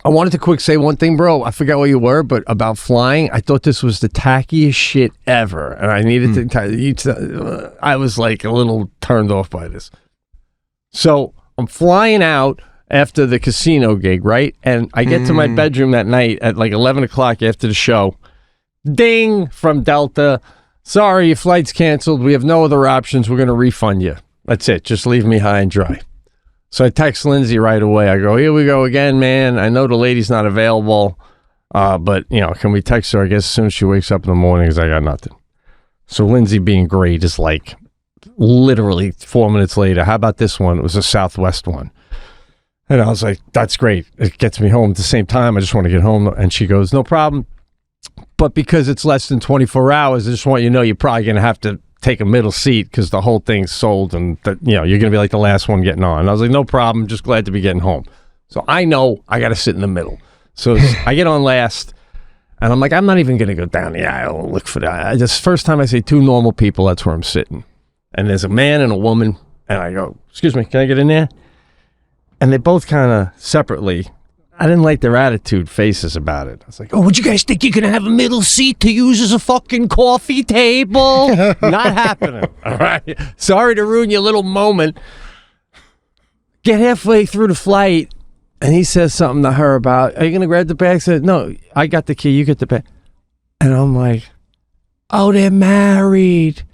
I wanted to quick say one thing, bro. I forgot where you were, but about flying, I thought this was the tackiest shit ever. And I needed to, I was like a little turned off by this. So I'm flying out after the casino gig, right? And I get to my bedroom that night at like 11 o'clock after the show. Ding from Delta. Sorry, your flight's canceled. We have no other options. We're going to refund you. That's it. Just leave me high and dry. So I text Lindsay right away. I go, here we go again, man. I know the lady's not available, but, can we text her, I guess, as soon as she wakes up in the morning, because I got nothing. So Lindsay, being great, is like literally 4 minutes later, how about this one? It was a Southwest one. And I was like, that's great. It gets me home at the same time. I just want to get home. And she goes, no problem. But because it's less than 24 hours, I just want you to know you're probably going to have to take a middle seat because the whole thing's sold, and that you're going to be like the last one getting on. And I was like, no problem. Just glad to be getting home. So I know I got to sit in the middle. So I get on last, and I'm like, I'm not even going to go down the aisle and look for that. First time I see two normal people, that's where I'm sitting. And there's a man and a woman, and I go, excuse me, can I get in there? And they both kind of separately, I didn't like their attitude faces about it. I was like, oh, would you guys think you're going to have a middle seat to use as a fucking coffee table? Not happening. All right. Sorry to ruin your little moment. Get halfway through the flight, and he says something to her about, are you going to grab the bag? I said, no, I got the key. You get the bag. And I'm like, oh, they're married.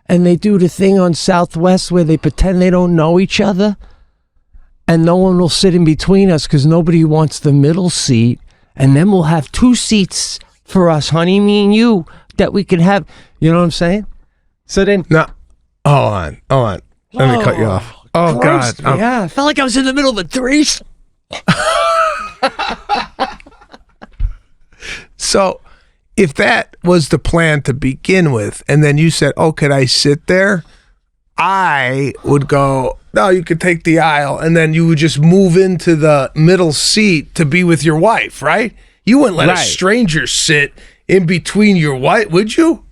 And they do the thing on Southwest where they pretend they don't know each other. And no one will sit in between us because nobody wants the middle seat. And then we'll have two seats for us, honey, me and you, that we can have. You know what I'm saying? So then... No. Hold on. Let me cut you off. Oh, Christ, God. Yeah, I felt like I was in the middle of a threesome. So, if that was the plan to begin with, and then you said, oh, could I sit there? I would go... No, you could take the aisle, and then you would just move into the middle seat to be with your wife, right? You wouldn't let a stranger sit in between your wife, would you?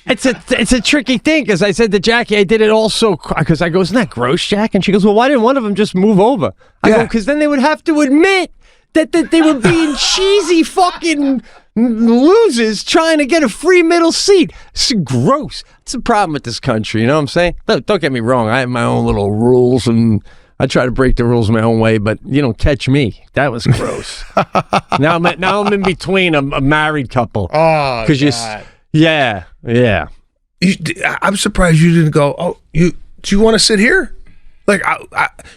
It's a tricky thing, because I said to Jackie, I did it also, because I go, isn't that gross, Jack? And she goes, well, why didn't one of them just move over? I go, because then they would have to admit that they were being cheesy fucking losers trying to get a free middle seat. It's gross. It's a problem with this country, you know what I'm saying? Look, don't get me wrong. I have my own little rules and I try to break the rules my own way, but you don't catch me. That was gross. now I'm in between a married couple. Oh, God. Yeah. I'm surprised you didn't go, oh, do you want to sit here? Like,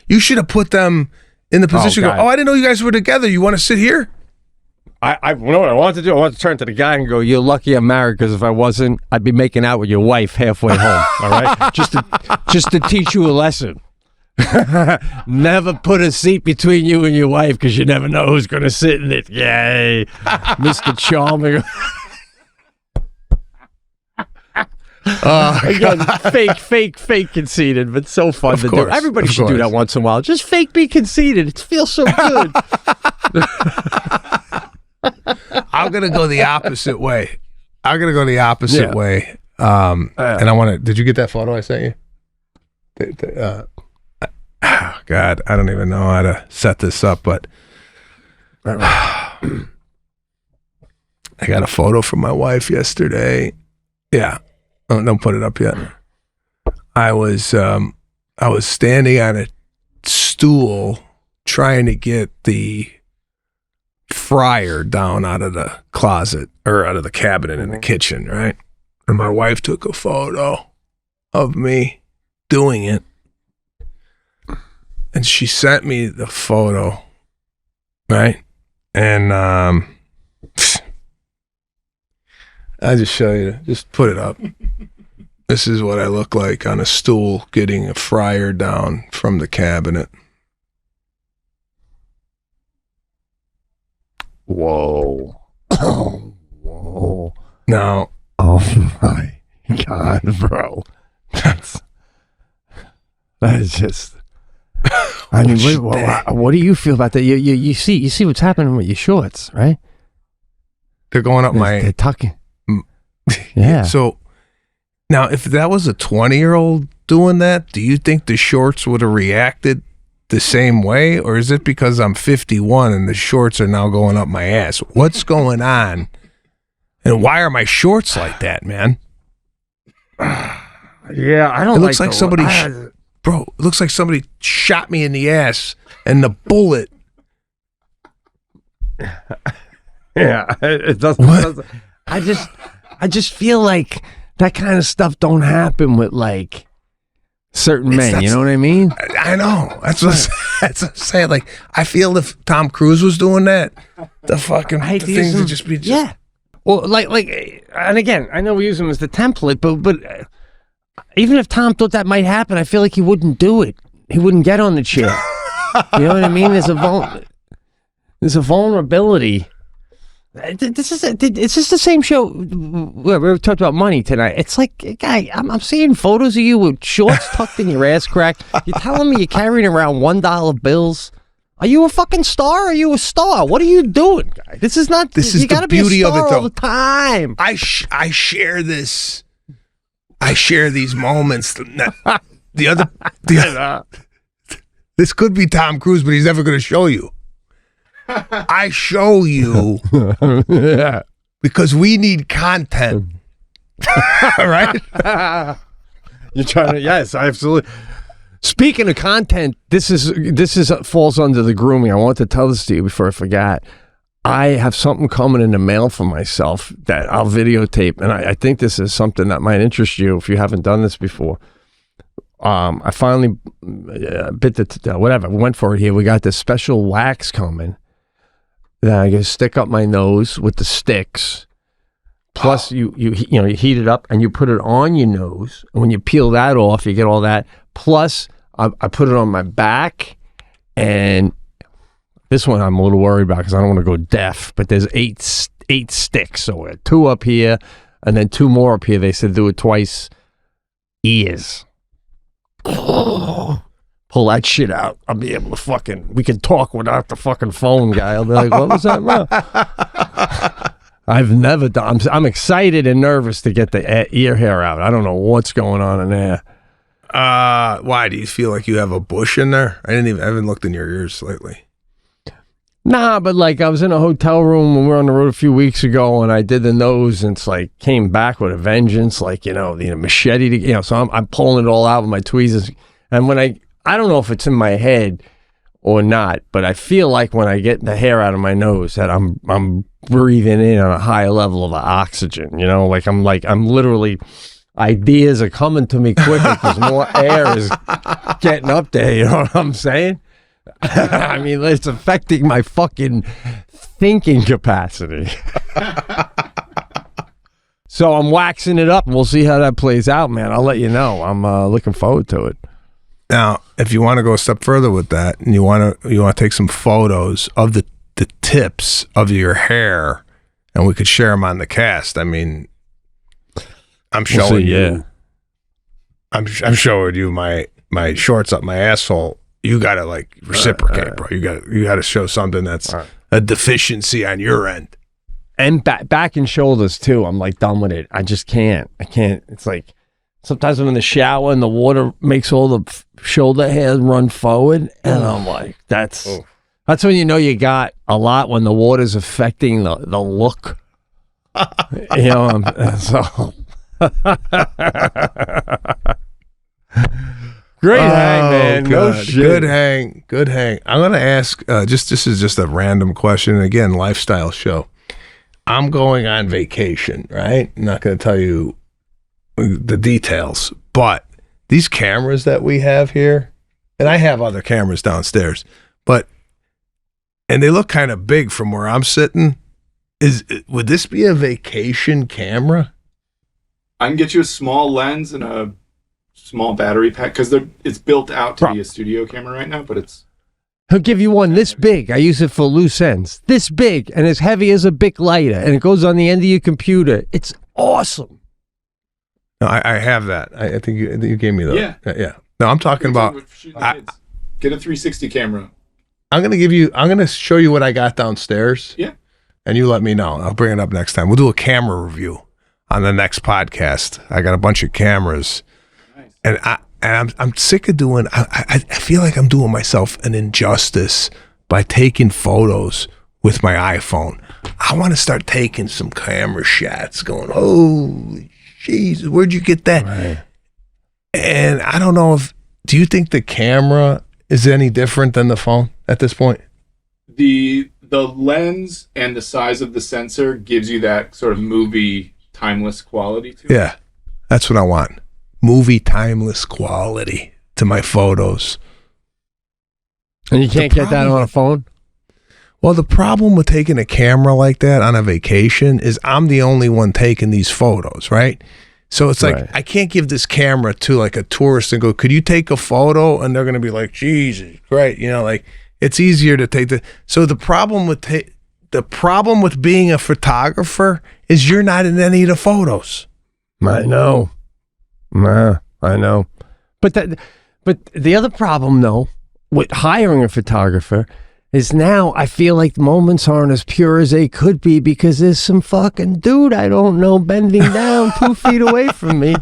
you should have put them in the position to go, I didn't know you guys were together. You want to sit here? I know what I wanted to do. I wanted to turn to the guy and go, you're lucky I'm married, because if I wasn't, I'd be making out with your wife halfway home. All right? Just to teach you a lesson. Never put a seat between you and your wife, because you never know who's going to sit in it. Yay. Mr. Charming. Again, fake conceited, but so fun to do. Everybody should do that once in a while. Just fake be conceited. It feels so good. I'm gonna go the opposite way. And I want to. Did you get that photo I sent you? Oh God, I don't even know how to set this up, but I got a photo from my wife yesterday. Yeah. Oh, don't put it up yet. I was standing on a stool trying to get the fryer down out of the closet or out of the cabinet in the kitchen, right? And my wife took a photo of me doing it. And she sent me the photo, right? And I'll just show you. Just put it up. This is what I look like on a stool getting a fryer down from the cabinet. Whoa. Oh, whoa. Now, oh my God, bro. That is just... I mean, what do you feel about that? You see what's happening with your shorts, right? They're going up They're tucking. Yeah. So now, if that was a 20-year-old doing that, do you think the shorts would have reacted the same way? Or is it because I'm 51 and the shorts are now going up my ass? What's going on? And why are my shorts like that, man? Yeah, I don't. It looks like somebody... Bro, it looks like somebody shot me in the ass and the bullet. Yeah, it doesn't. I just feel like that kind of stuff don't happen with like certain men. You know what I mean? I know. That's what I'm saying. Like, I feel if Tom Cruise was doing that, the things would just be yeah. Well, like, and again, I know we use him as the template, but. Even if Tom thought that might happen, I feel like he wouldn't do it. He wouldn't get on the chair. You know what I mean? There's a vulnerability. It's just the same show. We talked about money tonight. It's like, guy, I'm seeing photos of you with shorts tucked in your ass crack. You're telling me you're carrying around $1 bills. Are you a fucking star? Or are you a star? What are you doing, guy? This is you gotta be a star all the time. I share this. I share these moments. This could be Tom Cruise, but he's never going to show you. I show you because we need content. Right? You're trying to, yes, absolutely. Speaking of content, this is falls under the grooming. I want to tell this to you before I forgot. I have something coming in the mail for myself that I'll videotape, and I think this is something that might interest you if you haven't done this before. I finally went for it here. We got this special wax coming that I can stick up my nose with the sticks. Plus, you heat it up and you put it on your nose. And when you peel that off, you get all that. Plus, I put it on my back, and this one I'm a little worried about because I don't want to go deaf, but there's eight sticks. So 2 up here and then 2 more up here. They said do it twice. Ears. Pull that shit out. I'll be able to we can talk without the fucking phone guy. I'll be like, what was that, bro? I've never done. I'm excited and nervous to get the ear hair out. I don't know what's going on in there. Why do you feel like you have a bush in there? I haven't looked in your ears lately. Nah, but like I was in a hotel room when we were on the road a few weeks ago, and I did the nose, and it's like came back with a vengeance, like the machete. So I'm pulling it all out with my tweezers, and when I don't know if it's in my head or not, but I feel like when I get the hair out of my nose that I'm breathing in on a higher level of oxygen, you know, like I'm literally, ideas are coming to me quicker because more air is getting up there, you know what I'm saying? I mean, it's affecting my fucking thinking capacity. So I'm waxing it up, and we'll see how that plays out, man. I'll let you know. I'm looking forward to it. Now, if you want to go a step further with that, and you want to take some photos of the tips of your hair, and we could share them on the cast. I mean, I'm showing you. I'm showing you my shorts up my asshole. You gotta like reciprocate, bro. You gotta show something that's a deficiency on your end. And back and shoulders too. I'm like done with it. I just can't. I can't. It's like sometimes I'm in the shower and the water makes all the shoulder hairs run forward, and I'm like, that's when you know you got a lot, when the water's affecting the look. You know, so. Great hang, man. No shit. Good hang. I'm gonna ask. This is just a random question. Again, lifestyle show. I'm going on vacation, right? I'm not going to tell you the details, but these cameras that we have here, and I have other cameras downstairs, and they look kind of big from where I'm sitting. Would this be a vacation camera? I can get you a small lens and a small battery pack because it's built out to be a studio camera right now, but it's. He'll give you one this big. I use it for loose ends. This big and as heavy as a Bic lighter, and it goes on the end of your computer. It's awesome. No, I have that. I think you gave me that. Yeah. No, I'm talking about. Get a 360 camera. I'm gonna show you what I got downstairs. Yeah. And you let me know. I'll bring it up next time. We'll do a camera review on the next podcast. I got a bunch of cameras, nice. And I'm sick of doing. I feel like I'm doing myself an injustice by taking photos with my iPhone. I want to start taking some camera shots. Going, holy jeez, where'd you get that? Right. And I don't know if. Do you think the camera is any different than the phone at this point? The lens and the size of the sensor gives you that sort of movie timeless quality to it. Yeah, that's what I want. Movie timeless quality to my photos. And you can't get that on a phone? Well, the problem with taking a camera like that on a vacation is I'm the only one taking these photos, right? So it's like, I can't give this camera to like a tourist and go, could you take a photo? And they're going to be like, Jesus, great. You know, like it's easier to take so the problem with being a photographer is you're not in any of the photos. I know. I know. But the other problem though, with hiring a photographer is now I feel like the moments aren't as pure as they could be because there's some fucking dude I don't know bending down 2 feet away from me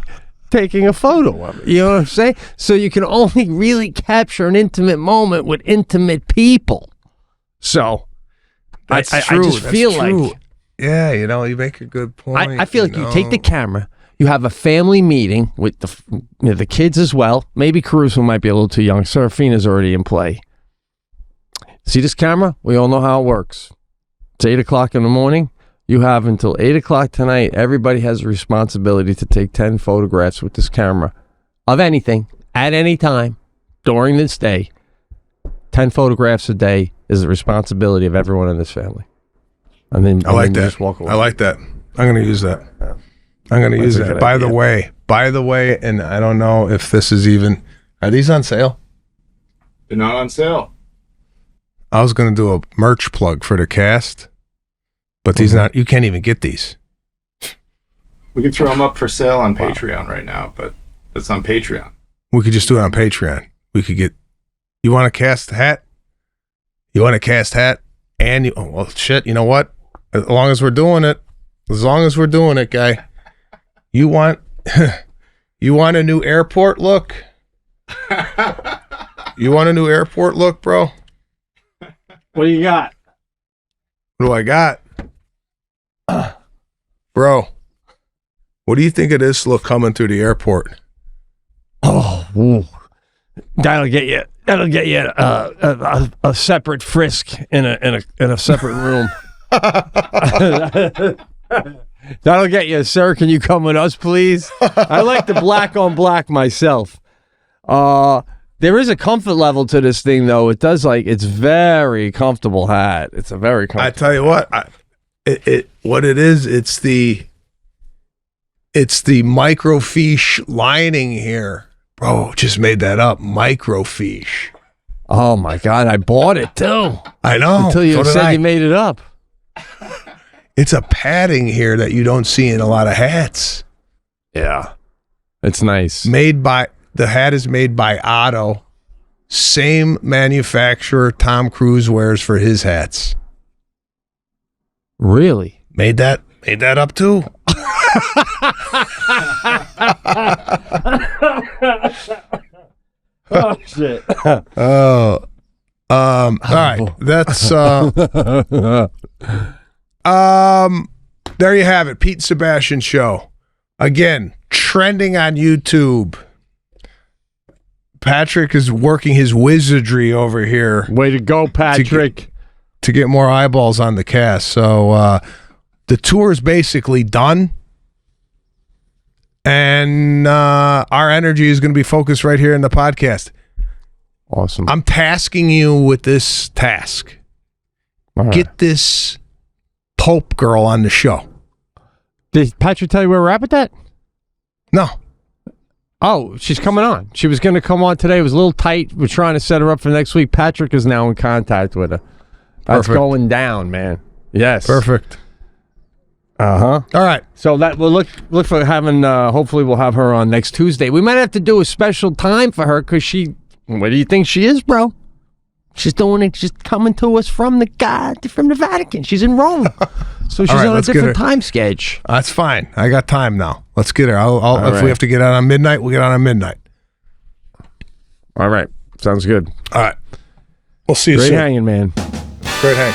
taking a photo of it. You know what I'm saying? So you can only really capture an intimate moment with intimate people. So That's I true. just feel like... Yeah, you know, you make a good point. I feel like you take the camera, you have a family meeting with the kids as well. Maybe Caruso might be a little too young. Serafina's already in play. See this camera? We all know how it works. It's 8 o'clock in the morning. You have until 8 o'clock tonight. Everybody has a responsibility to take 10 photographs with this camera of anything at any time during this day. 10 photographs a day is the responsibility of everyone in this family. And then I like that. Just walk away. I like that. I'm going to use that. I'm going to use that. By the way, and I don't know if this is even, are these on sale? They're not on sale. I was going to do a merch plug for the cast, but these you can't even get these. We can throw them up for sale on Patreon right now, but it's on Patreon. We could just do it on Patreon. We could get, you want a cast hat? You want a cast hat? And well, shit, you know what? As long as we're doing it, guy, you want a new airport look? You want a new airport look, bro? What do you got? What do I got? Bro, what do you think of this look coming through the airport? Oh, ooh. That'll get you. That'll get you a separate frisk in a separate room. That'll get you, sir. Can you come with us, please? I like the black on black myself. There is a comfort level to this thing, though. It does it's very comfortable hat. It's a very comfortable. I tell you what, what it is. It's the microfiche lining here, bro. Just made that up. Microfiche. Oh my God! I bought it too. I know. Until you said you made it up. It's a padding here that you don't see in a lot of hats. Yeah, it's nice. The hat is made by Otto, same manufacturer Tom Cruise wears for his hats. Really? Made that up too. Oh shit. All right. That's there you have it. Pete and Sebastian show. Again, trending on YouTube. Patrick is working his wizardry over here. Way to go, Patrick. To get more eyeballs on the cast. So the tour is basically done. And our energy is going to be focused right here in the podcast. Awesome. I'm tasking you with this task. Right. Get this Pope girl on the show. Did Patrick tell you where we're at with that? No. Oh, she's coming on. She was going to come on today. It was a little tight. We're trying to set her up for next week. Patrick is now in contact with her. That's Perfect. going down, man. Yes. Perfect. Uh-huh. All right. So that we'll look for having, hopefully we'll have her on next Tuesday. We might have to do a special time for her because what do you think she is, bro? She's doing it. She's coming to us from the Vatican. She's in Rome. So she's on a different time schedule. That's fine. I got time now. Let's get her. If right. we have to get out on midnight, we'll get out on midnight. All right. Sounds good. All right. We'll see you Great soon. hanging, man. Great hang.